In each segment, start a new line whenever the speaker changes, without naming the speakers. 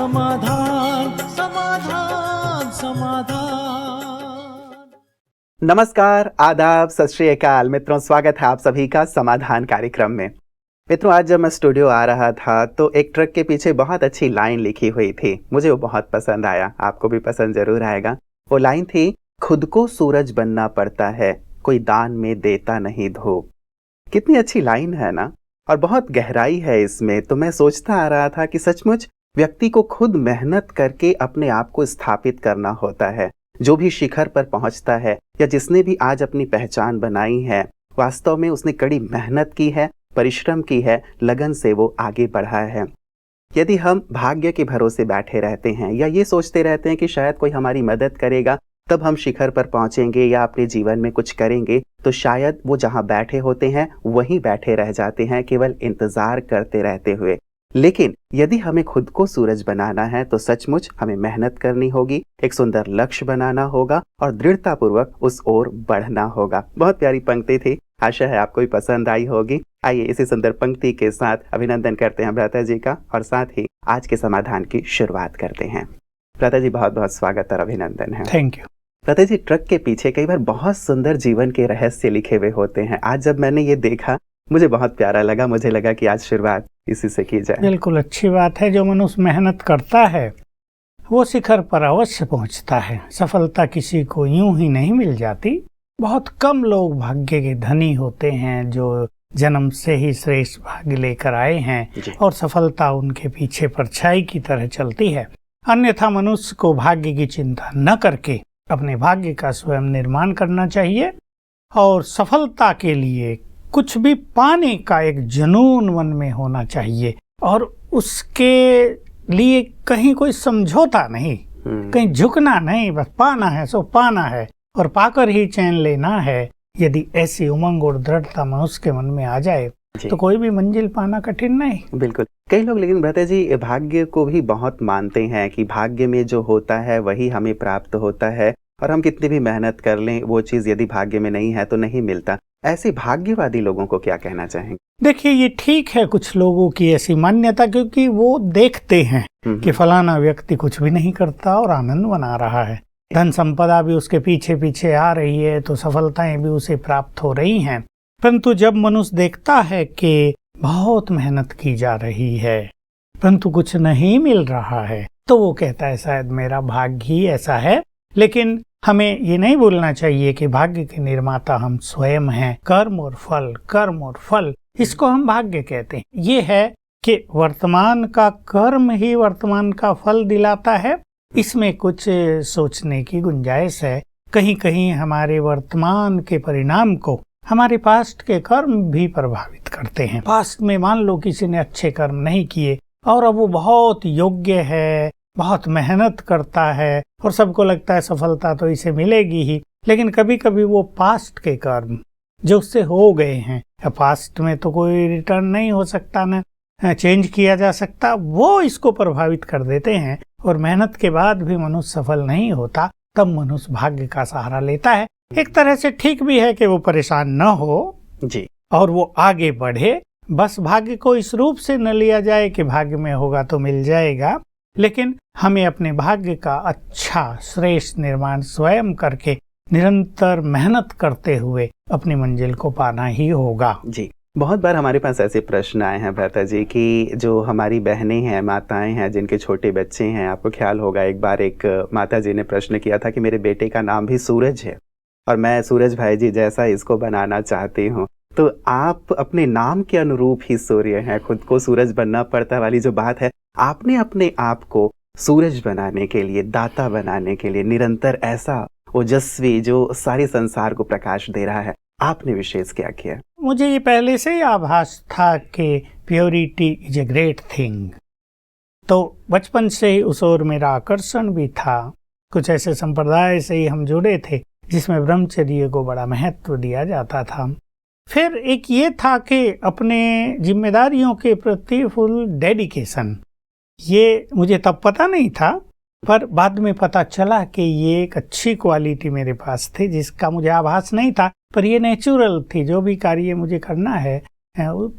समाधान समाधान समाधान।
नमस्कार, आदाब, सत श्री अकाल मित्रों, स्वागत है आप सभी का समाधान कार्यक्रम में। मित्रों, आज जब मैं स्टूडियो आ रहा था तो एक ट्रक के पीछे बहुत अच्छी लाइन लिखी हुई थी। मुझे वो बहुत पसंद आया, आपको भी पसंद जरूर आएगा। वो लाइन थी, खुद को सूरज बनना पड़ता है, कोई दान में देता नहीं धूप। कितनी अच्छी लाइन है ना, और बहुत गहराई है इसमें। तो मैं सोचता आ रहा था कि सचमुच व्यक्ति को खुद मेहनत करके अपने आप को स्थापित करना होता है। जो भी शिखर पर पहुंचता है या जिसने भी आज अपनी पहचान बनाई है, वास्तव में उसने कड़ी मेहनत की है, परिश्रम की है, लगन से वो आगे बढ़ा है। यदि हम भाग्य के भरोसे बैठे रहते हैं या ये सोचते रहते हैं कि शायद कोई हमारी मदद करेगा तब हम शिखर पर पहुंचेंगे या अपने जीवन में कुछ करेंगे, तो शायद वो जहां बैठे होते हैं वहीं बैठे रह जाते हैं, केवल इंतजार करते रहते हुए। लेकिन यदि हमें खुद को सूरज बनाना है तो सचमुच हमें मेहनत करनी होगी, एक सुंदर लक्ष्य बनाना होगा और दृढ़तापूर्वक उस ओर बढ़ना होगा। बहुत प्यारी पंक्ति थी, आशा है आपको भी पसंद आई होगी। आइए इसी सुंदर पंक्ति के साथ अभिनंदन करते हैं भ्राता जी का और साथ ही आज के समाधान की शुरुआत करते हैं। भ्राता जी, बहुत बहुत स्वागत और अभिनंदन है।
Thank you.
भ्राता जी, ट्रक के पीछे कई बार बहुत सुंदर जीवन के रहस्य लिखे हुए होते हैं। आज जब मैंने ये देखा मुझे बहुत प्यारा लगा, मुझे लगा कि आज शुरुआत इसी से की जाए।
बिल्कुल अच्छी बात है। जो मनुष्य मेहनत करता है वो शिखर पर अवश्य पहुंचता है। सफलता किसी को यूं ही नहीं मिल जाती। बहुत कम लोग भाग्य के धनी होते हैं जो जन्म से ही श्रेष्ठ भाग्य लेकर आए हैं और सफलता उनके पीछे परछाई की तरह चलती है। अन्यथा मनुष्य को भाग्य की चिंता न करके अपने भाग्य का स्वयं निर्माण करना चाहिए और सफलता के लिए कुछ भी पाने का एक जुनून मन में होना चाहिए और उसके लिए कहीं कोई समझौता नहीं, कहीं झुकना नहीं, बस पाना है सो पाना है और पाकर ही चैन लेना है। यदि ऐसी उमंग और दृढ़ता मनुष्य के मन में आ जाए तो कोई भी मंजिल पाना कठिन नहीं।
बिल्कुल। कई लोग लेकिन भ्राता जी भाग्य को भी बहुत मानते हैं कि भाग्य में जो होता है वही हमें प्राप्त होता है और हम कितनी भी मेहनत कर लें वो चीज यदि भाग्य में नहीं है तो नहीं मिलता। ऐसे भाग्यवादी लोगों को क्या कहना चाहेंगे?
देखिए, ये ठीक है कुछ लोगों की ऐसी मान्यता, क्योंकि वो देखते हैं कि फलाना व्यक्ति कुछ भी नहीं करता और आनंद मना रहा है, धन संपदा भी उसके पीछे पीछे आ रही है, तो सफलताएं भी उसे प्राप्त हो रही हैं। परंतु जब मनुष्य देखता है कि बहुत मेहनत की जा रही है परंतु कुछ नहीं मिल रहा है, तो वो कहता है शायद मेरा भाग्य ही ऐसा है। लेकिन हमें ये नहीं भूलना चाहिए कि भाग्य के निर्माता हम स्वयं हैं। कर्म और फल, इसको हम भाग्य कहते हैं। ये है कि वर्तमान का कर्म ही वर्तमान का फल दिलाता है। इसमें कुछ सोचने की गुंजाइश है। कहीं कहीं हमारे वर्तमान के परिणाम को हमारे पास्ट के कर्म भी प्रभावित करते हैं। पास्ट में मान लो किसी ने अच्छे कर्म नहीं किए और अब वो बहुत योग्य है, बहुत मेहनत करता है और सबको लगता है सफलता तो इसे मिलेगी ही, लेकिन कभी कभी वो पास्ट के कर्म जो उससे हो गए हैं, पास्ट में तो कोई रिटर्न नहीं हो सकता, न चेंज किया जा सकता, वो इसको प्रभावित कर देते हैं और मेहनत के बाद भी मनुष्य सफल नहीं होता। तब मनुष्य भाग्य का सहारा लेता है। एक तरह से ठीक भी है कि वो परेशान न हो
जी
और वो आगे बढ़े। बस भाग्य को इस रूप से न लिया जाए कि भाग्य में होगा तो मिल जाएगा, लेकिन हमें अपने भाग्य का अच्छा श्रेष्ठ निर्माण स्वयं करके निरंतर मेहनत करते हुए अपनी मंजिल को पाना ही होगा।
जी, बहुत बार हमारे पास ऐसे प्रश्न आए हैं भ्राता जी कि जो हमारी बहनें हैं, माताएं हैं, जिनके छोटे बच्चे हैं, आपको ख्याल होगा एक बार एक माता जी ने प्रश्न किया था कि मेरे बेटे का नाम भी सूरज है और मैं सूरज भाई जी जैसा इसको बनाना चाहती हूँ। तो आप अपने नाम के अनुरूप ही सूर्य हैं, खुद को सूरज बनना पड़ता वाली जो बात है, आपने अपने आप को सूरज बनाने के लिए, दाता बनाने के लिए निरंतर ऐसा ओजस्वी जो सारे संसार को प्रकाश दे रहा है, आपने विशेष क्या किया?
मुझे ये पहले से ही आभास था कि purity is a great thing. तो बचपन से ही उस ओर मेरा आकर्षण भी था। कुछ ऐसे संप्रदाय से ही हम जुड़े थे जिसमें ब्रह्मचर्य को बड़ा महत्व दिया जाता था। फिर एक ये था कि अपने जिम्मेदारियों के प्रति फुल डेडिकेशन। ये मुझे तब पता नहीं था, पर बाद में पता चला कि ये एक अच्छी क्वालिटी मेरे पास थी जिसका मुझे आभास नहीं था, पर ये नेचुरल थी। जो भी कार्य मुझे करना है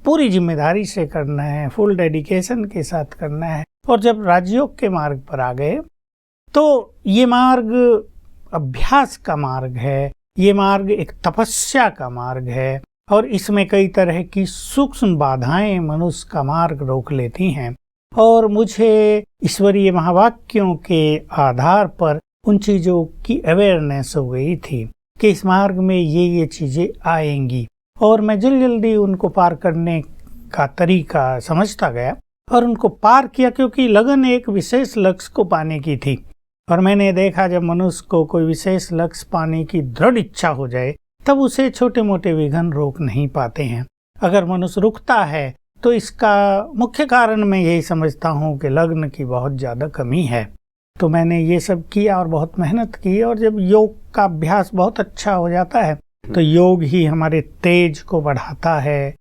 पूरी जिम्मेदारी से करना है, फुल डेडिकेशन के साथ करना है। और जब राजयोग के मार्ग पर आ गए तो ये मार्ग अभ्यास का मार्ग है, ये मार्ग एक तपस्या का मार्ग है और इसमें कई तरह की सूक्ष्म बाधाएं मनुष्य का मार्ग रोक लेती हैं। और मुझे ईश्वरीय महावाक्यों के आधार पर उन चीज़ों की अवेयरनेस हो गई थी कि इस मार्ग में ये चीज़ें आएंगी और मैं जल्दी उनको पार करने का तरीका समझता गया और उनको पार किया, क्योंकि लगन एक विशेष लक्ष्य को पाने की थी। और मैंने देखा जब मनुष्य को कोई विशेष लक्ष्य पाने की दृढ़ इच्छा हो जाए तब उसे छोटे मोटे विघ्न रोक नहीं पाते हैं। अगर मनुष्य रुकता है तो इसका मुख्य कारण मैं यही समझता हूँ कि लग्न की बहुत ज़्यादा कमी है। तो मैंने ये सब किया और बहुत मेहनत की, और जब योग का अभ्यास बहुत अच्छा हो जाता है तो योग ही हमारे तेज को बढ़ाता है।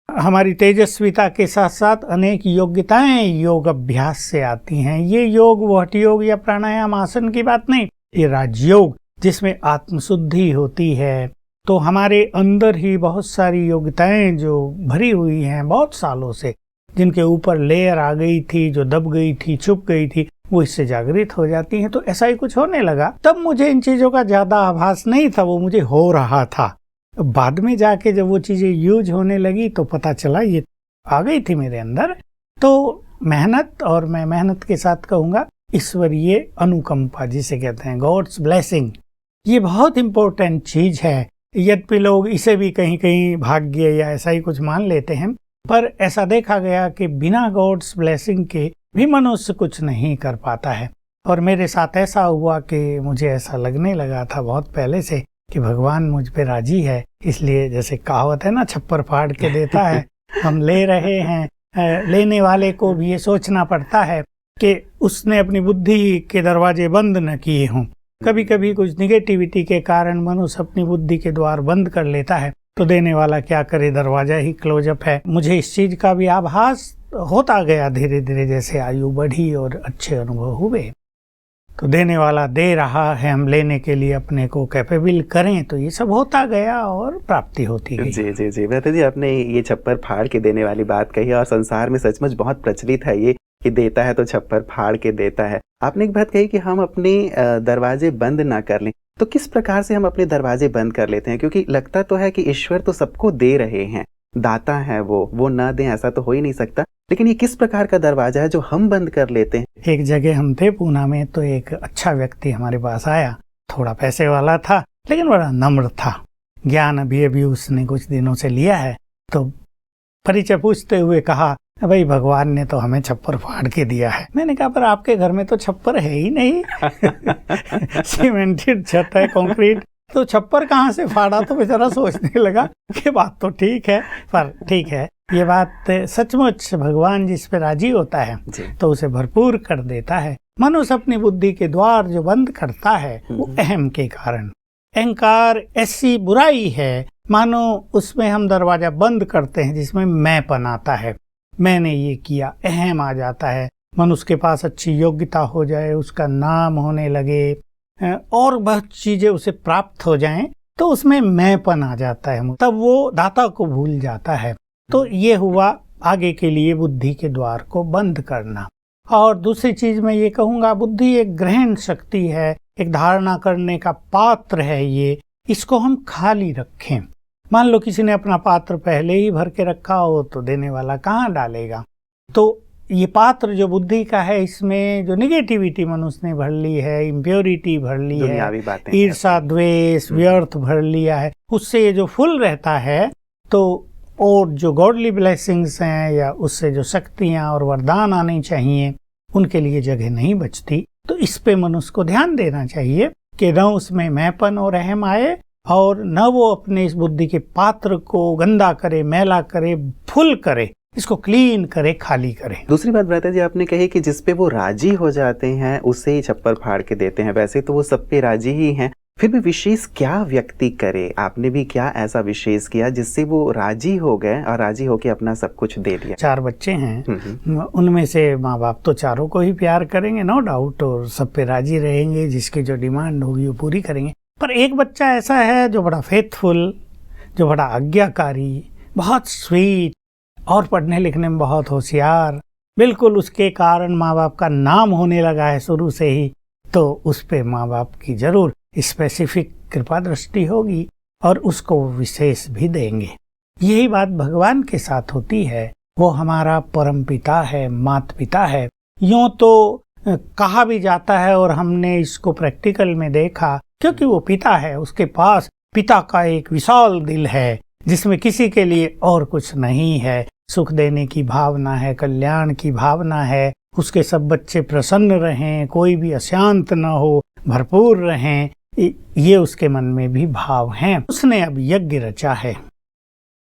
हमारी तेजस्विता के साथ साथ अनेक योग्यताएं योग अभ्यास से आती हैं। ये योग वो हठ योग या प्राणायाम आसन की बात नहीं, ये राजयोग जिसमें आत्मशुद्धि होती है। तो हमारे अंदर ही बहुत सारी योग्यताएं जो भरी हुई हैं बहुत सालों से, जिनके ऊपर लेयर आ गई थी, जो दब गई थी, छुप गई थी, वो इससे जागृत हो जाती हैं। तो ऐसा ही कुछ होने लगा। तब मुझे इन चीज़ों का ज़्यादा आभास नहीं था, वो मुझे हो रहा था। बाद में जाके जब वो चीज़ें यूज होने लगी तो पता चला ये आ गई थी मेरे अंदर। तो मेहनत, और मैं मेहनत के साथ कहूँगा ईश्वरीय अनुकंपा जिसे कहते हैं, गॉड्स ब्लेसिंग, ये बहुत इम्पोर्टेंट चीज़ है। यद्यपि लोग इसे भी कहीं कहीं भाग्य या ऐसा ही कुछ मान लेते हैं, पर ऐसा देखा गया कि बिना गॉड्स ब्लेसिंग के भी मनुष्य कुछ नहीं कर पाता है। और मेरे साथ ऐसा हुआ कि मुझे ऐसा लगने लगा था बहुत पहले से कि भगवान मुझ पे राजी है, इसलिए जैसे कहावत है ना, छप्पर फाड़ के देता है, हम ले रहे हैं। लेने वाले को भी ये सोचना पड़ता है कि उसने अपनी बुद्धि के दरवाजे बंद न किए हों। कभी कभी कुछ निगेटिविटी के कारण मनुष्य अपनी बुद्धि के द्वार बंद कर लेता है, तो देने वाला क्या करे, दरवाजा ही क्लोजअप है। मुझे इस चीज का भी आभास होता गया धीरे धीरे, जैसे आयु बढ़ी और अच्छे अनुभव हुए। तो देने वाला दे रहा है, हम लेने के लिए अपने को कैपेबल करें, तो ये सब होता गया और प्राप्ति होती गई।
जी जी जी भ्राता जी, आपने ये छप्पर फाड़ के देने वाली बात कही और संसार में सचमुच बहुत प्रचलित है ये कि देता है तो छप्पर फाड़ के देता है। आपने एक बात कही कि हम अपने दरवाजे बंद ना कर लें, तो किस प्रकार से हम अपने दरवाजे बंद कर लेते हैं? क्योंकि लगता तो है कि ईश्वर तो सबको दे रहे हैं, दाता है वो ना दें ऐसा तो हो ही नहीं सकता, लेकिन ये किस प्रकार का दरवाजा है जो हम बंद कर लेते हैं?
एक जगह हम थे पूना में, तो एक अच्छा व्यक्ति हमारे पास आया, थोड़ा पैसे वाला था लेकिन बड़ा नम्र था। ज्ञान अभी उसने कुछ दिनों से लिया है। तो परिचय पूछते हुए कहा, भाई भगवान ने तो हमें छप्पर फाड़ के दिया है। मैंने कहा पर आपके घर में तो छप्पर है ही नहीं सीमेंटेड छत है, कंक्रीट, तो छप्पर कहाँ से फाड़ा? तो बेचारा सोचने लगा कि बात तो ठीक है, पर ठीक है, ये बात सचमुच भगवान जिस पे राजी होता है तो उसे भरपूर कर देता है। मनुष्य अपनी बुद्धि के द्वार जो बंद करता है वो अहम के कारण। अहंकार ऐसी बुराई है, मानो उसमें हम दरवाजा बंद करते हैं जिसमें मैंपन आता है, मैंने ये किया, अहम आ जाता है। मनुष्य के पास अच्छी योग्यता हो जाए, उसका नाम होने लगे और बहुत चीजें उसे प्राप्त हो जाएं, तो उसमें मैंपन आ जाता है, तब वो दाता को भूल जाता है। तो ये हुआ आगे के लिए बुद्धि के द्वार को बंद करना। और दूसरी चीज मैं ये कहूँगा, बुद्धि एक ग्रहण शक्ति है, एक धारणा करने का पात्र है, ये इसको हम खाली रखें। मान लो किसी ने अपना पात्र पहले ही भर के रखा हो तो देने वाला कहाँ डालेगा? तो ये पात्र जो बुद्धि का है, इसमें जो निगेटिविटी मनुष्य ने भर ली है, इम्प्योरिटी भर ली है, ईर्षा द्वेष व्यर्थ भर लिया है, उससे ये जो फुल रहता है, तो और जो गॉडली ब्लेसिंग्स हैं या उससे जो शक्तियां और वरदान आने चाहिए उनके लिए जगह नहीं बचती। तो इस पे मनुष्य को ध्यान देना चाहिए कि न उसमें मैंपन और अहम आए और न वो अपने इस बुद्धि के पात्र को गंदा करे, मैला करे, फुल करे, इसको क्लीन करे, खाली करे।
दूसरी बात भ्राता जी आपने कही कि जिस पे वो राजी हो जाते हैं उससे ही छप्पर फाड़ के देते हैं। वैसे तो वो सब पे राजी ही हैं, फिर भी विशेष क्या व्यक्ति करे? आपने भी क्या ऐसा विशेष किया जिससे वो राजी हो गए और राजी होके अपना सब कुछ दे दिया?
4 बच्चे हैं, उनमें से माँ बाप तो चारों को ही प्यार करेंगे नो डाउट, और सब पे राजी रहेंगे, जिसकी जो डिमांड होगी वो पूरी करेंगे। पर एक बच्चा ऐसा है जो बड़ा फेथफुल, जो बड़ा आज्ञाकारी, बहुत स्वीट और पढ़ने लिखने में बहुत होशियार, बिल्कुल उसके कारण माँ बाप का नाम होने लगा है शुरू से ही, तो उस पे माँ बाप की जरूर स्पेसिफिक कृपा दृष्टि होगी और उसको विशेष भी देंगे। यही बात भगवान के साथ होती है। वो हमारा परम पिता है, माता पिता है। यूं तो कहा भी जाता है और हमने इसको प्रैक्टिकल में देखा, क्योंकि वो पिता है, उसके पास पिता का एक विशाल दिल है जिसमें किसी के लिए और कुछ नहीं है। सुख देने की भावना है, कल्याण की भावना है, उसके सब बच्चे प्रसन्न रहें, कोई भी अशांत न हो, भरपूर रहें, ये उसके मन में भी भाव हैं। उसने अब यज्ञ रचा है,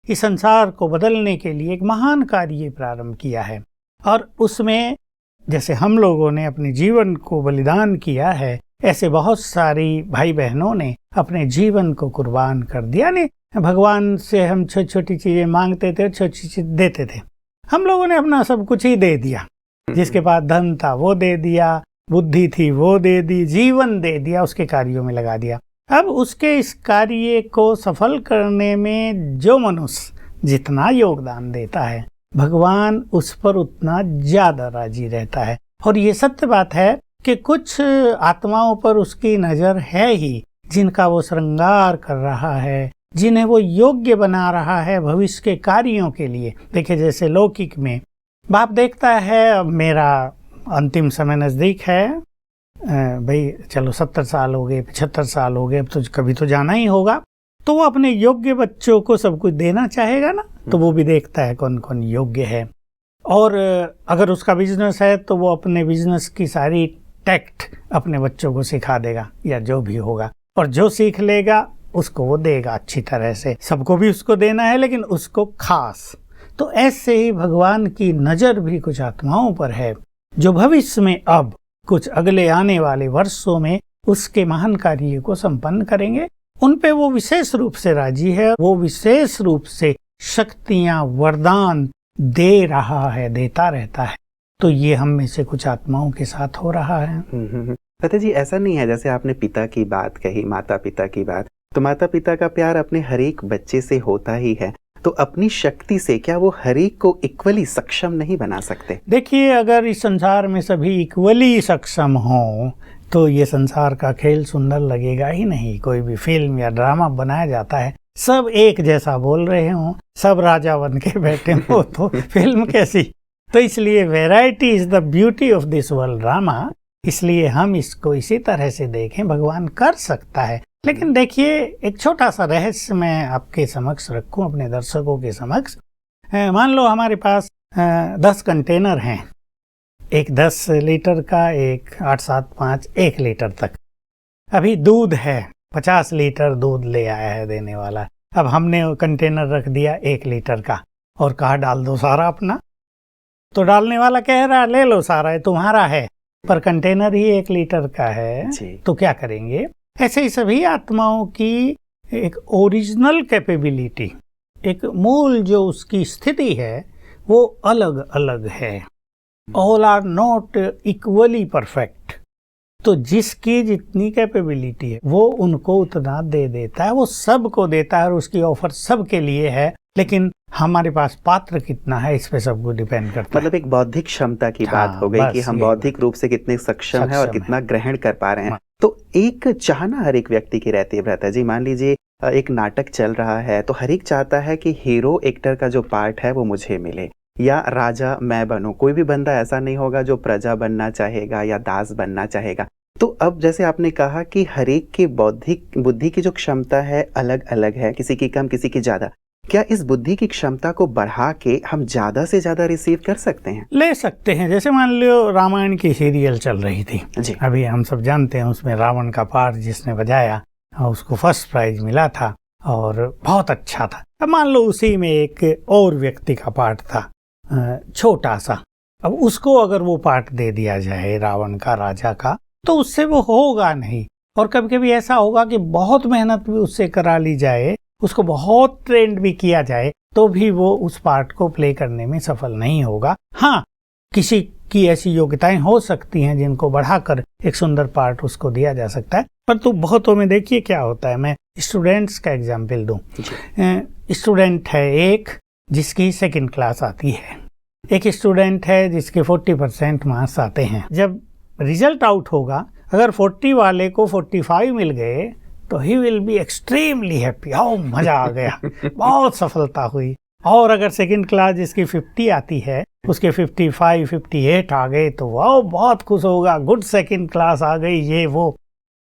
इस संसार को बदलने के लिए एक महान कार्य प्रारंभ किया है। और उसमें जैसे हम लोगों ने अपने जीवन को बलिदान किया है, ऐसे बहुत सारी भाई बहनों ने अपने जीवन को कुर्बान कर दिया। नहीं, भगवान से हम छोटी छोटी चीजें मांगते थे, छोटी चीज देते थे। हम लोगों ने अपना सब कुछ ही दे दिया। जिसके पास धन था वो दे दिया, बुद्धि थी वो दे दी, जीवन दे दिया, उसके कार्यों में लगा दिया। अब उसके इस कार्य को सफल करने में जो मनुष्य जितना योगदान देता है, भगवान उस पर उतना ज्यादा राजी रहता है। और ये सत्य बात है कि कुछ आत्माओं पर उसकी नजर है ही, जिनका वो श्रृंगार कर रहा है, जिन्हें वो योग्य बना रहा है भविष्य के कार्यों के लिए। देखिए, जैसे लौकिक में बाप देखता है, अब मेरा अंतिम समय नजदीक है, भाई चलो 70 साल हो गए, 75 साल हो गए, अब तो कभी तो जाना ही होगा, तो वो अपने योग्य बच्चों को सब कुछ देना चाहेगा ना। तो वो भी देखता है कौन कौन योग्य है। और अगर उसका बिजनेस है तो वो अपने बिजनेस की सारी टैक्ट अपने बच्चों को सिखा देगा, या जो भी होगा, और जो सीख लेगा उसको वो देगा अच्छी तरह से। सबको भी उसको देना है, लेकिन उसको खास। तो ऐसे ही भगवान की नजर भी कुछ आत्माओं पर है, जो भविष्य में अब कुछ अगले आने वाले वर्षों में उसके महान कार्य को संपन्न करेंगे। उन पे वो विशेष रूप से राजी है, वो विशेष रूप से शक्तियां, वरदान दे रहा है, देता रहता है। तो ये हम में से कुछ आत्माओं के साथ हो रहा है।
फतेह जी, ऐसा नहीं है, जैसे आपने पिता की बात कही, माता पिता की बात, तो माता पिता का प्यार अपने हर एक बच्चे से होता ही है, तो अपनी शक्ति से क्या वो हर एक को इक्वली सक्षम नहीं बना सकते?
देखिए, अगर इस संसार में सभी इक्वली सक्षम हो तो ये संसार का खेल सुंदर लगेगा ही नहीं। कोई भी फिल्म या ड्रामा बनाया जाता है, सब एक जैसा बोल रहे हो, सब राजा बन के बैठे हो, तो फिल्म कैसी? तो इसलिए variety is the beauty of this world drama. इसलिए हम इसको इसी तरह से देखें, भगवान कर सकता है। लेकिन देखिए, एक छोटा सा रहस्य मैं आपके समक्ष रखूं, अपने दर्शकों के समक्ष। मान लो हमारे पास 10 कंटेनर हैं, एक 10 लीटर का, एक 8, 7, 5, 1 लीटर तक। अभी दूध है, 50 लीटर दूध ले आया है देने वाला। अब हमने कंटेनर रख दिया 1 लीटर का और कहा डाल दो सारा अपना। तो डालने वाला कह रहा ले लो सारा, है तुम्हारा है, पर कंटेनर ही 1 लीटर का है, तो क्या करेंगे? ऐसे ही सभी आत्माओं की एक ओरिजिनल कैपेबिलिटी, एक मूल जो उसकी स्थिति है, वो अलग अलग है। All are not equally perfect. तो जिसकी जितनी कैपेबिलिटी है वो उनको उतना दे देता है, वो सबको देता है, और उसकी ऑफर सबके लिए है। लेकिन हमारे पास पात्र कितना है, इस पे सबको डिपेंड करता है।
मतलब एक बौद्धिक क्षमता की बात हो गई कि हम बौद्धिक रूप से कितने सक्षम है और कितना ग्रहण कर पा रहे हैं। तो एक चाहना हर एक व्यक्ति की रहती है भ्राता जी। मान लीजिए एक नाटक चल रहा है, तो हर एक चाहता है कि हीरो एक्टर का जो पार्ट है वो मुझे मिले, या राजा मैं बनूं। कोई भी बंदा ऐसा नहीं होगा जो प्रजा बनना चाहेगा या दास बनना चाहेगा। तो अब जैसे आपने कहा कि हर एक की बौद्धिक बुद्धि की जो क्षमता है अलग अलग है, किसी की कम किसी की ज्यादा। क्या इस बुद्धि की क्षमता को बढ़ा के हम ज्यादा से ज्यादा रिसीव कर सकते हैं?
ले सकते हैं। जैसे मान लो रामायण की सीरियल चल रही थी
जी।
अभी हम सब जानते हैं, उसमें रावण का पार्ट जिसने बजाया उसको फर्स्ट प्राइज मिला था और बहुत अच्छा था। अब मान लो उसी में एक और व्यक्ति का पार्ट था छोटा सा, अब उसको अगर वो पार्ट दे दिया जाए रावण का, राजा का, तो उससे वो होगा नहीं। और कभी कभी ऐसा होगा कि बहुत मेहनत भी उससे करा ली जाए, उसको बहुत ट्रेंड भी किया जाए, तो भी वो उस पार्ट को प्ले करने में सफल नहीं होगा। हाँ, किसी की ऐसी योग्यताएं हो सकती हैं जिनको बढ़ाकर एक सुंदर पार्ट उसको दिया जा सकता है। पर तो बहुतों में देखिए क्या होता है, मैं स्टूडेंट्स का एग्जाम्पल दूं। स्टूडेंट है एक जिसकी सेकंड क्लास आती है, एक स्टूडेंट है जिसके 40% मार्क्स आते हैं। जब रिजल्ट आउट होगा, अगर 40 वाले को 45 मिल गए तो he will be extremely happy, आओ मजा आ गया, बहुत सफलता हुई। और अगर सेकंड क्लास जिसकी 50 आती है उसके 55, 58 आ गए तो वाह बहुत खुश होगा, गुड सेकंड क्लास आ गई, ये वो।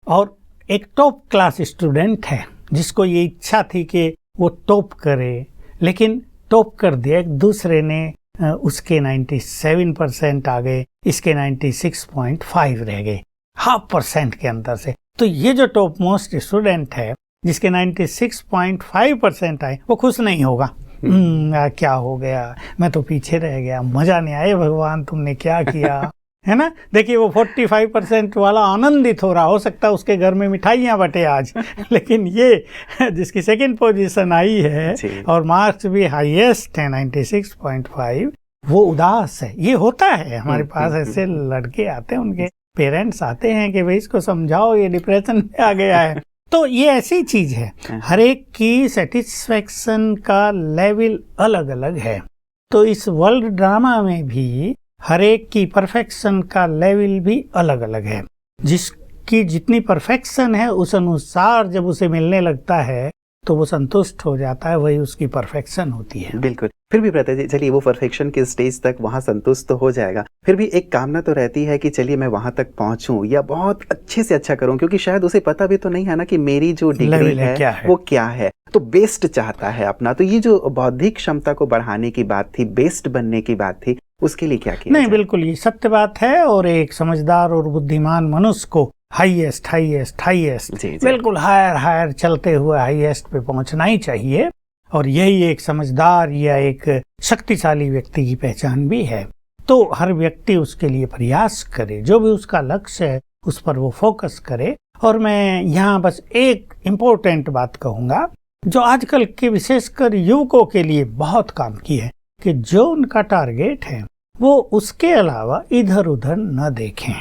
और एक टॉप क्लास स्टूडेंट है जिसको ये इच्छा थी कि वो टॉप करे, लेकिन टॉप कर दिया, एक दूसरे ने उसके 97% आ गए, इसके 96.5 रह गए, 0.5% के अंतर से। तो ये जो टॉप मोस्ट स्टूडेंट है जिसके 96.5% आए वो खुश नहीं होगा, क्या हो गया, मैं तो पीछे रह गया, मजा नहीं आया, भगवान तुमने क्या किया, है ना। देखिए वो 45% वाला आनंदित हो रहा, हो सकता है उसके घर में मिठाइयाँ बटे आज लेकिन ये जिसकी सेकंड पोजीशन आई है और मार्क्स भी हाईएस्ट है 96.5, वो उदास है। ये होता है हमारे पास, ऐसे लड़के आते हैं, उनके पेरेंट्स आते हैं कि भाई इसको समझाओ, ये डिप्रेशन में आ गया है। तो ये ऐसी चीज है, हर एक की सेटिस्फेक्शन का लेवल अलग अलग है। तो इस वर्ल्ड ड्रामा में भी हर एक की परफेक्शन का लेवल भी अलग अलग है। जिसकी जितनी परफेक्शन है उस अनुसार जब उसे मिलने लगता है तो वो संतुष्ट हो जाता है, वही उसकी परफेक्शन होती है।
बिल्कुल। फिर भी प्रता जी, चलिए वो परफेक्शन के स्टेज तक वहाँ संतुष्ट तो हो जाएगा, फिर भी एक कामना तो रहती है कि चलिए मैं वहाँ तक पहुँचूं या बहुत अच्छे से अच्छा करूं, क्योंकि शायद उसे पता भी तो नहीं है ना कि मेरी जो डिग्री है वो क्या है, तो बेस्ट चाहता है अपना। तो ये जो बौद्धिक क्षमता को बढ़ाने की बात थी, बेस्ट बनने की बात थी, उसके लिए क्या किया?
नहीं, बिल्कुल ये सत्य बात है। और एक समझदार और बुद्धिमान मनुष्य को हाईएस्ट हाईएस्ट हाईएस्ट बिल्कुल हायर चलते हुए हाईएस्ट पे पहुंचना ही चाहिए। और यही एक समझदार या एक शक्तिशाली व्यक्ति की पहचान भी है। तो हर व्यक्ति उसके लिए प्रयास करे, जो भी उसका लक्ष्य है उस पर वो फोकस करे। और मैं यहाँ बस एक इम्पोर्टेंट बात कहूँगा जो आजकल के विशेषकर युवकों के लिए बहुत काम की है, कि जो उनका टारगेट है वो उसके अलावा इधर उधर न देखें।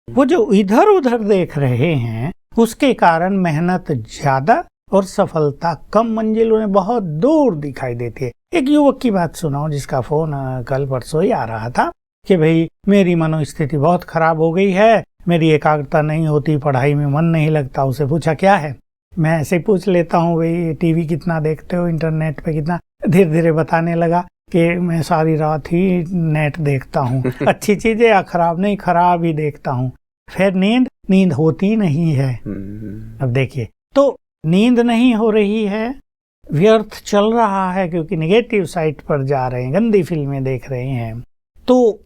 वो जो इधर उधर देख रहे हैं उसके कारण मेहनत ज्यादा और सफलता कम, मंजिल उन्हें बहुत दूर दिखाई देती है। एक युवक की बात सुनाओ जिसका फोन कल परसों ही आ रहा था कि भाई मेरी मनोस्थिति बहुत खराब हो गई है, मेरी एकाग्रता नहीं होती, पढ़ाई में मन नहीं लगता। उसे पूछा क्या है, मैं ऐसे ही पूछ लेता हूँ भाई टीवी कितना देखते हो, इंटरनेट पे कितना। धीरे धीरे बताने लगा कि मैं सारी रात ही नेट देखता हूँ, अच्छी चीजें या खराब नहीं, खराब ही देखता हूँ। फिर नींद होती नहीं है। अब देखिए, तो नींद नहीं हो रही है, व्यर्थ चल रहा है क्योंकि नेगेटिव साइट पर जा रहे हैं, गंदी फिल्में देख रहे हैं, तो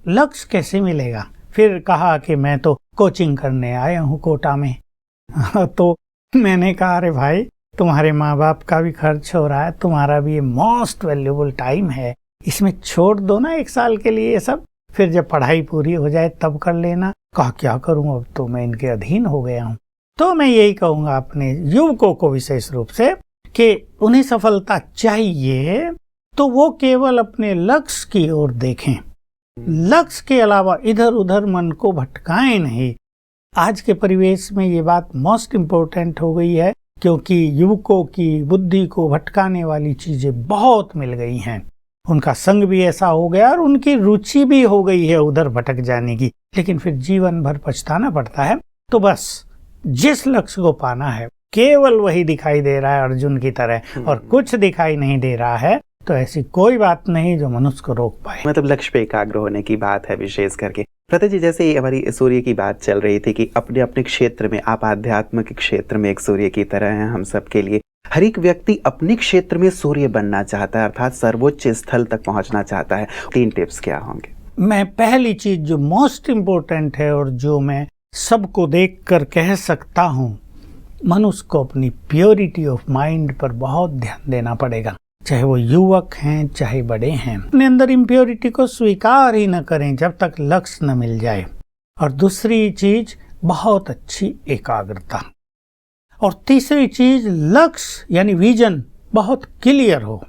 लक्ष्य कैसे मिलेगा। फिर कहा कि मैं तो कोचिंग करने आया हूँ कोटा में तो मैंने कहा अरे भाई तुम्हारे माँ बाप का भी खर्च हो रहा है, तुम्हारा भी ये मोस्ट वैल्यूएबल टाइम है, इसमें छोड़ दो ना 1 साल के लिए ये सब, फिर जब पढ़ाई पूरी हो जाए तब कर लेना। कहा क्या करूं, अब तो मैं इनके अधीन हो गया हूं। तो मैं यही कहूंगा अपने युवकों को विशेष रूप से कि उन्हें सफलता चाहिए तो वो केवल अपने लक्ष्य की ओर देखें, लक्ष्य के अलावा इधर उधर मन को भटकाएं नहीं। आज के परिवेश में ये बात मोस्ट इम्पोर्टेंट हो गई है क्योंकि युवकों की बुद्धि को भटकाने वाली चीजें बहुत मिल गई हैं। उनका संग भी ऐसा हो गया और उनकी रुचि भी हो गई है उधर भटक जाने की, लेकिन फिर जीवन भर पछताना पड़ता है। तो बस जिस लक्ष्य को पाना है केवल वही दिखाई दे रहा है अर्जुन की तरह और कुछ दिखाई नहीं दे रहा है, तो ऐसी कोई बात नहीं जो मनुष्य को रोक पाए।
मतलब लक्ष्य पे एकाग्र होने की बात है विशेष करके। प्रता जी, जैसे हमारी सूर्य की बात चल रही थी कि अपने अपने क्षेत्र में, आप आध्यात्मिक क्षेत्र में एक सूर्य की तरह हैं हम सब के लिए। हर एक व्यक्ति अपने क्षेत्र में सूर्य बनना चाहता है, अर्थात सर्वोच्च स्थल तक पहुंचना चाहता है। 3 टिप्स क्या होंगे?
मैं पहली चीज जो मोस्ट इम्पोर्टेंट है और जो मैं सबको देखकर कह सकता हूँ, मनुष्य को अपनी प्योरिटी ऑफ माइंड पर बहुत ध्यान देना पड़ेगा, चाहे वो युवक हैं चाहे बड़े हैं। अपने अंदर इम्प्योरिटी को स्वीकार ही न करें जब तक लक्ष्य न मिल जाए। और दूसरी चीज बहुत अच्छी एकाग्रता। और तीसरी चीज लक्ष्य यानी विजन बहुत क्लियर हो।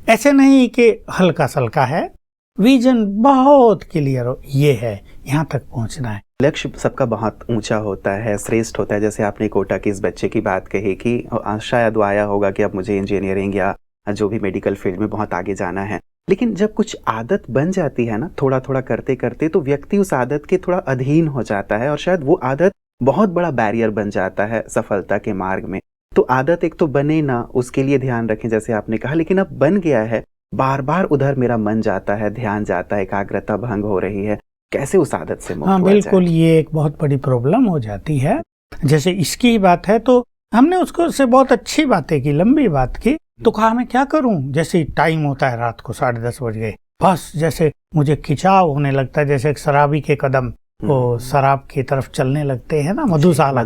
ऐसे नहीं कि हल्का सल्का है, विजन बहुत क्लियर हो, ये है यहाँ तक पहुँचना है।
लक्ष्य सबका बहुत ऊंचा होता है, श्रेष्ठ होता है। जैसे आपने कोटा के इस बच्चे की बात कही कि शायद वो आया होगा कि अब मुझे इंजीनियरिंग या जो भी मेडिकल फील्ड में बहुत आगे जाना है, लेकिन जब कुछ आदत बन जाती है ना, थोड़ा थोड़ा करते करते, तो व्यक्ति उस आदत के थोड़ा अधीन हो जाता है और शायद वो आदत बहुत बड़ा बैरियर बन जाता है सफलता के मार्ग में। तो आदत एक तो बने ना, उसके लिए ध्यान रखें जैसे आपने कहा, लेकिन अब बन गया है, बार बार उधर मेरा मन जाता है, ध्यान जाता है, एकाग्रता भंग हो रही है, कैसे उस आदत से मुक्त
हाँ
हुआ
बिल्कुल,
जाए?
ये एक बहुत बड़ी प्रॉब्लम हो जाती है। जैसे इसकी ही बात है तो हमने उसको से बहुत अच्छी बातें की, लंबी बात की, तो कहा मैं क्या करूं, जैसे टाइम होता है रात को 10:30 बज गए, बस जैसे मुझे खिंचाव होने लगता है, जैसे एक शराबी के कदम वो शराब की तरफ चलने लगते हैं ना, मधुशाला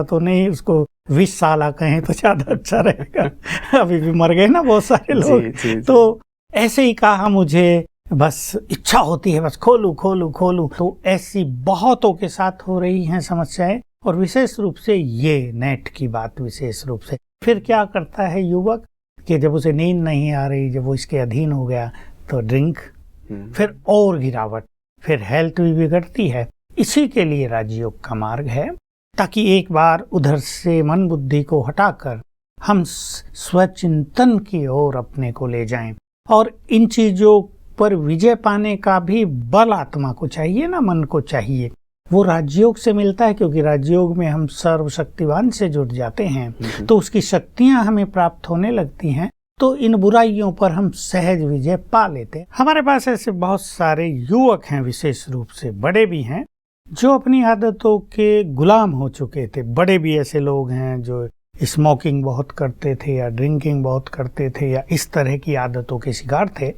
तो नहीं, उसको विषशाला कहें तो ज्यादा अच्छा रहेगा। अभी भी मर गए ना बहुत सारे लोग। तो ऐसे ही कहा, मुझे बस इच्छा होती है, बस खोलूं खोलूं खोलूं। तो ऐसी बहुतों के साथ हो रही हैं समस्याएं, और विशेष रूप से ये नेट की बात विशेष रूप से। फिर क्या करता है युवक कि जब उसे नींद नहीं आ रही, जब वो इसके अधीन हो गया, तो ड्रिंक, फिर और गिरावट, फिर हेल्थ भी बिगड़ती है। इसी के लिए राजयोग का मार्ग है, ताकि एक बार उधर से मन बुद्धि को हटाकर हम स्वचिंतन की ओर अपने को ले जाएं। और इन चीजों पर विजय पाने का भी बल आत्मा को चाहिए ना, मन को चाहिए। वो राजयोग से मिलता है, क्योंकि राजयोग में हम सर्वशक्तिवान से जुड़ जाते हैं, तो उसकी शक्तियां हमें प्राप्त होने लगती हैं, तो इन बुराइयों पर हम सहज विजय पा लेते हैं। हमारे पास ऐसे बहुत सारे युवक हैं, विशेष रूप से बड़े भी हैं, जो अपनी आदतों के गुलाम हो चुके थे। बड़े भी ऐसे लोग हैं जो स्मोकिंग बहुत करते थे, या ड्रिंकिंग बहुत करते थे, या इस तरह की आदतों के शिकार थे।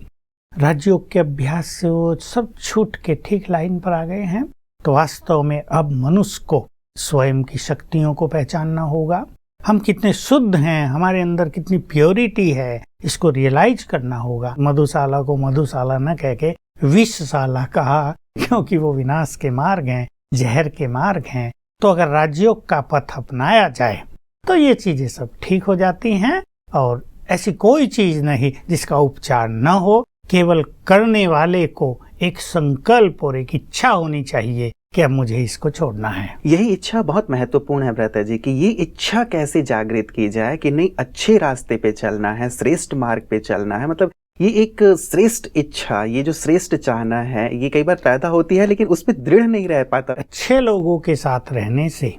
राजयोग के अभ्यास से वो सब छूट के ठीक लाइन पर आ गए हैं। तो वास्तव में अब मनुष्य को स्वयं की शक्तियों को पहचानना होगा, हम कितने शुद्ध हैं, हमारे अंदर कितनी प्योरिटी है, इसको रियलाइज करना होगा। मधुशाला को मधुशाला न कह के विषशाला कहा, क्योंकि वो विनाश के मार्ग हैं, जहर के मार्ग हैं। तो अगर राजयोग का पथ अपनाया जाए तो ये चीजें सब ठीक हो जाती हैं, और ऐसी कोई चीज नहीं जिसका उपचार न हो। केवल करने वाले को एक संकल्प और एक इच्छा होनी चाहिए कि अब मुझे इसको छोड़ना है।
यही इच्छा बहुत महत्वपूर्ण है भ्राता जी, कि ये इच्छा कैसे जागृत की जाए कि नहीं, अच्छे रास्ते पे चलना है, श्रेष्ठ मार्ग पे चलना है। मतलब ये एक श्रेष्ठ इच्छा, ये जो श्रेष्ठ चाहना है, ये कई बार पैदा होती है, लेकिन उसमें दृढ़ नहीं रह पाता।
अच्छे लोगों के साथ रहने से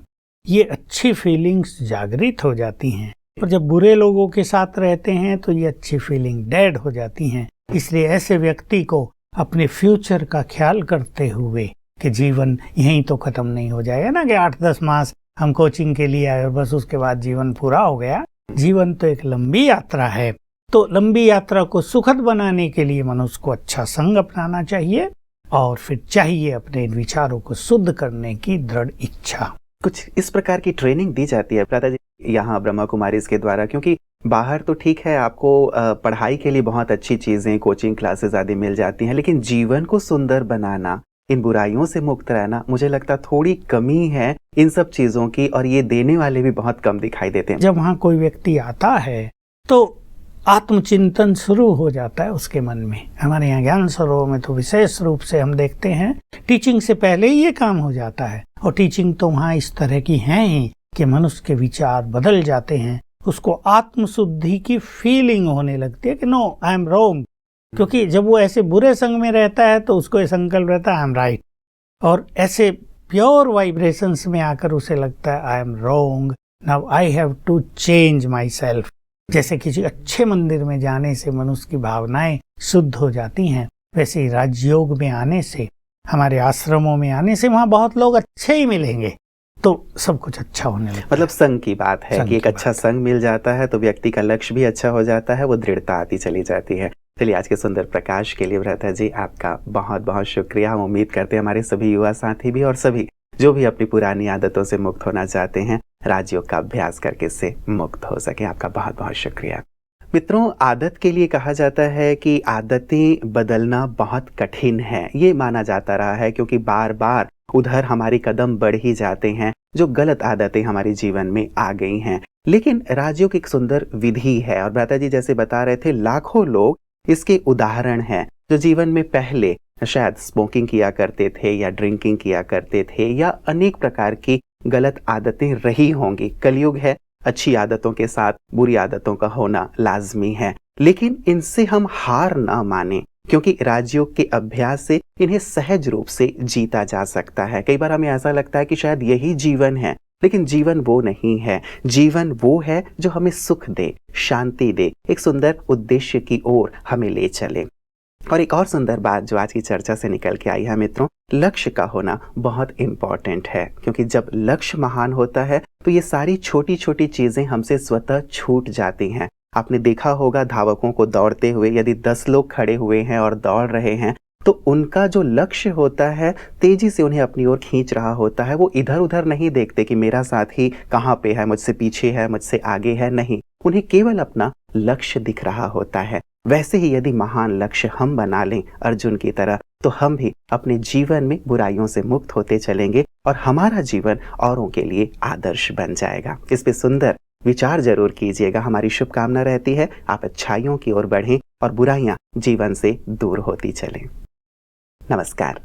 ये अच्छी फीलिंग्स जागृत हो जाती हैं, और जब बुरे लोगों के साथ रहते हैं तो ये अच्छी फीलिंग डेड हो जाती हैं। इसलिए ऐसे व्यक्ति को अपने फ्यूचर का ख्याल करते हुए कि जीवन यहीं तो खत्म नहीं हो जाएगा ना, कि 8-10 मास हम कोचिंग के लिए आए और बस उसके बाद जीवन पूरा हो गया। जीवन तो एक लंबी यात्रा है, तो लंबी यात्रा को सुखद बनाने के लिए मनुष्य को अच्छा संग अपनाना चाहिए, और फिर चाहिए अपने विचारों को शुद्ध करने की दृढ़ इच्छा।
कुछ इस प्रकार की ट्रेनिंग दी जाती है भ्राता जी यहाँ ब्रह्मा कुमारीज के द्वारा? क्योंकि बाहर तो ठीक है, आपको पढ़ाई के लिए बहुत अच्छी चीजें, कोचिंग क्लासेस आदि मिल जाती हैं, लेकिन जीवन को सुंदर बनाना, इन बुराइयों से मुक्त रहना, मुझे लगता थोड़ी कमी है इन सब चीजों की, और ये देने वाले भी बहुत कम दिखाई देते हैं।
जब वहाँ कोई व्यक्ति आता है तो आत्मचिंतन शुरू हो जाता है उसके मन में। हमारे यहाँ ज्ञान सरोवर में तो विशेष रूप से हम देखते हैं, टीचिंग से पहले ही ये काम हो जाता है। और टीचिंग तो वहाँ इस तरह की है ही कि मनुष्य के विचार बदल जाते हैं, उसको आत्मशुद्धि की फीलिंग होने लगती है कि नो, आई एम रॉन्ग। क्योंकि जब वो ऐसे बुरे संग में रहता है तो उसको ये संकल्प रहता है आई एम राइट, और ऐसे प्योर वाइब्रेशंस में आकर उसे लगता है I am wrong, now I have to change myself. जैसे किसी अच्छे मंदिर में जाने से मनुष्य की भावनाएं शुद्ध हो जाती हैं, वैसे ही राजयोग में आने से, हमारे आश्रमों में आने से वहाँ बहुत लोग अच्छे ही मिलेंगे, तो सब कुछ अच्छा होने लगता है।
मतलब संग की बात है कि एक अच्छा संग मिल जाता है तो व्यक्ति का लक्ष्य भी अच्छा हो जाता है, वो दृढ़ता आती चली जाती है। चलिए, आज के सुंदर प्रकाश के लिए भ्राता जी आपका बहुत बहुत शुक्रिया। हम उम्मीद करते हैं हमारे सभी युवा साथी भी और सभी जो भी अपनी पुरानी आदतों से मुक्त होना चाहते हैं, राजयोग का अभ्यास करके इससे मुक्त हो सके। आपका बहुत बहुत शुक्रिया। मित्रों, आदत के लिए कहा जाता है कि आदतें बदलना बहुत कठिन है। ये माना जाता रहा है क्योंकि बार बार उधर हमारे कदम बढ़ ही जाते हैं, जो गलत आदतें हमारे जीवन में आ गई हैं। लेकिन राजयोग एक सुंदर विधि है, और भ्राता जी जैसे बता रहे थे, लाखों लोग इसके उदाहरण हैं जो जीवन में पहले शायद स्मोकिंग किया करते थे या ड्रिंकिंग किया करते थे या अनेक प्रकार की गलत आदतें रही होंगी। कलयुग है, अच्छी आदतों के साथ बुरी आदतों का होना लाजमी है, लेकिन इनसे हम हार ना माने, क्योंकि राजयोग के अभ्यास से इन्हें सहज रूप से जीता जा सकता है। कई बार हमें ऐसा लगता है कि शायद यही जीवन है, लेकिन जीवन वो नहीं है। जीवन वो है जो हमें सुख दे, शांति दे, एक सुंदर उद्देश्य की ओर हमें ले चले। और एक और सुंदर बात जो आज की चर्चा से निकल के आई है मित्रों, लक्ष्य का होना बहुत इम्पॉर्टेंट है, क्योंकि जब लक्ष्य महान होता है तो ये सारी छोटी छोटी चीजें हमसे स्वतः छूट जाती हैं। आपने देखा होगा धावकों को दौड़ते हुए, यदि 10 लोग खड़े हुए हैं और दौड़ रहे हैं तो उनका जो लक्ष्य होता है तेजी से उन्हें अपनी ओर खींच रहा होता है। वो इधर उधर नहीं देखते कि मेरा साथी कहाँ पे है, मुझसे पीछे है, मुझसे आगे है, नहीं, उन्हें केवल अपना लक्ष्य दिख रहा होता है। वैसे ही यदि महान लक्ष्य हम बना लें अर्जुन की तरह, तो हम भी अपने जीवन में बुराइयों से मुक्त होते चलेंगे और हमारा जीवन औरों के लिए आदर्श बन जाएगा। इस पे सुंदर विचार जरूर कीजिएगा। हमारी शुभकामना रहती है आप अच्छाइयों की ओर बढ़ें और बुराइयां जीवन से दूर होती चलें। नमस्कार।